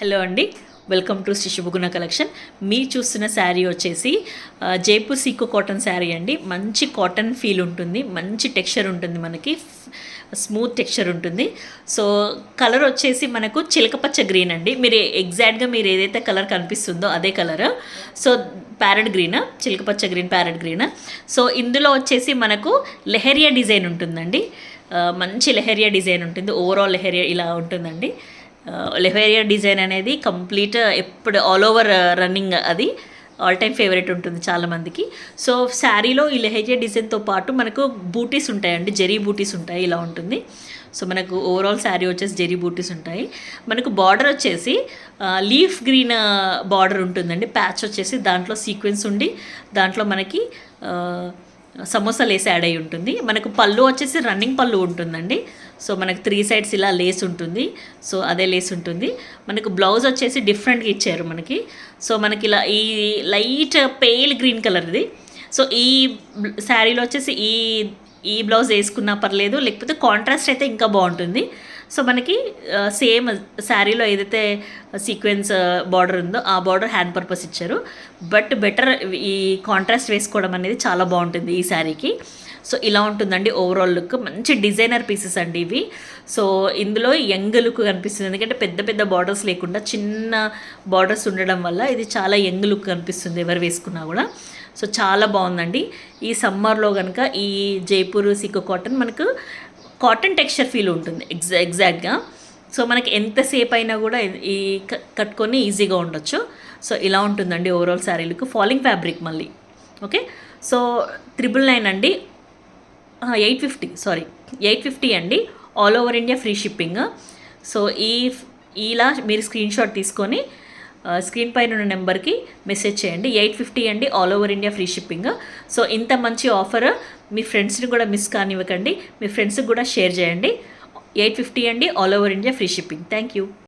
Hello అండి, welcome to Shri శుభగుణ collection. మీరు చూస్తున్న శారీ వచ్చేసి జైపూర్ సీకో కాటన్ శారీ అండి. మంచి కాటన్ ఫీల్ ఉంటుంది, మంచి టెక్స్చర్ ఉంటుంది, మనకి స్మూత్ టెక్స్చర్ ఉంటుంది. సో కలర్ వచ్చేసి మనకు చిలకపచ్చ గ్రీన్ అండి. మీరు ఎగ్జాక్ట్గా మీరు ఏదైతే కలర్ కనిపిస్తుందో అదే కలర్. సో ప్యారెట్ గ్రీన్, చిలకపచ్చ గ్రీన్, ప్యారెట్ గ్రీన్. సో ఇందులో వచ్చేసి మనకు లెహరియా డిజైన్ ఉంటుందండి. మంచి లెహరియా డిజైన్ ఉంటుంది. ఓవరాల్ లెహరియా ఇలా ఉంటుందండి. లెహరియా డిజైన్ అనేది కంప్లీట్ ఎప్పుడు ఆల్ ఓవర్ రన్నింగ్, అది ఆల్ టైమ్ ఫేవరెట్ ఉంటుంది చాలామందికి. సో శారీలో ఈ లెహరియా డిజైన్తో పాటు మనకు బూటీస్ ఉంటాయండి, జెరీ బూటీస్ ఉంటాయి, ఇలా ఉంటుంది. సో మనకు ఓవరాల్ శారీ వచ్చేసి జెరీ బూటీస్ ఉంటాయి. మనకు బార్డర్ వచ్చేసి లీఫ్ గ్రీన్ బార్డర్ ఉంటుందండి. ప్యాచ్ వచ్చేసి దాంట్లో సీక్వెన్స్ ఉండి దాంట్లో మనకి సమోసా లేస్ యాడ్ అయి ఉంటుంది. మనకు పళ్ళు వచ్చేసి రన్నింగ్ పళ్ళు ఉంటుందండి. సో మనకు 3 sides ఇలా లేస్ ఉంటుంది. సో అదే లేస్ ఉంటుంది. మనకు బ్లౌజ్ వచ్చేసి డిఫరెంట్గా ఇచ్చారు మనకి. సో మనకి ఇలా ఈ లైట్ పేల్ గ్రీన్ కలర్ ఇది. సో ఈ శారీలో వచ్చేసి ఈ బ్లౌజ్ వేసుకున్నా పర్లేదు, లేకపోతే కాంట్రాస్ట్ అయితే ఇంకా బాగుంటుంది. సో మనకి సేమ్ శారీలో ఏదైతే సీక్వెన్స్ బార్డర్ ఉందో ఆ బార్డర్ హ్యాండ్ పర్పస్ ఇచ్చారు. బట్ బెటర్ ఈ కాంట్రాస్ట్ వేసుకోవడం అనేది చాలా బాగుంటుంది ఈ శారీకి. సో ఇలా ఉంటుందండి ఓవరాల్ లుక్. మంచి డిజైనర్ పీసెస్ అండి ఇవి. సో ఇందులో యంగ్ లుక్ కనిపిస్తుంది, ఎందుకంటే పెద్ద పెద్ద బార్డర్స్ లేకుండా చిన్న బార్డర్స్ ఉండడం వల్ల ఇది చాలా యంగ్ లుక్ కనిపిస్తుంది ఎవరు వేసుకున్నా కూడా. సో చాలా బాగుందండి. ఈ సమ్మర్లో కనుక ఈ జైపూర్ సీకో కాటన్ మనకు కాటన్ టెక్స్చర్ ఫీల్ ఉంటుంది ఎగ్జాక్ట్గా. సో మనకి ఎంతసేపు అయినా కూడా ఈ కట్టుకొని ఈజీగా ఉండొచ్చు. సో ఇలా ఉంటుందండి ఓవరాల్ శారీలకు. ఫాలింగ్ ఫ్యాబ్రిక్ మళ్ళీ. ఓకే, సో 999 అండి, 850 అండి. All over India free shipping. So ఇలా మీరు స్క్రీన్ షాట్ తీసుకొని స్క్రీన్ పైన ఉన్న నెంబర్కి మెసేజ్ చేయండి. 850 అండి, all over India free shipping. So ఇంత మంచి ఆఫర్ మీ ఫ్రెండ్స్ని కూడా మిస్ కానివ్వకండి, మీ ఫ్రెండ్స్కి కూడా షేర్ చేయండి. 850 అండి, all over India free shipping. Thank you.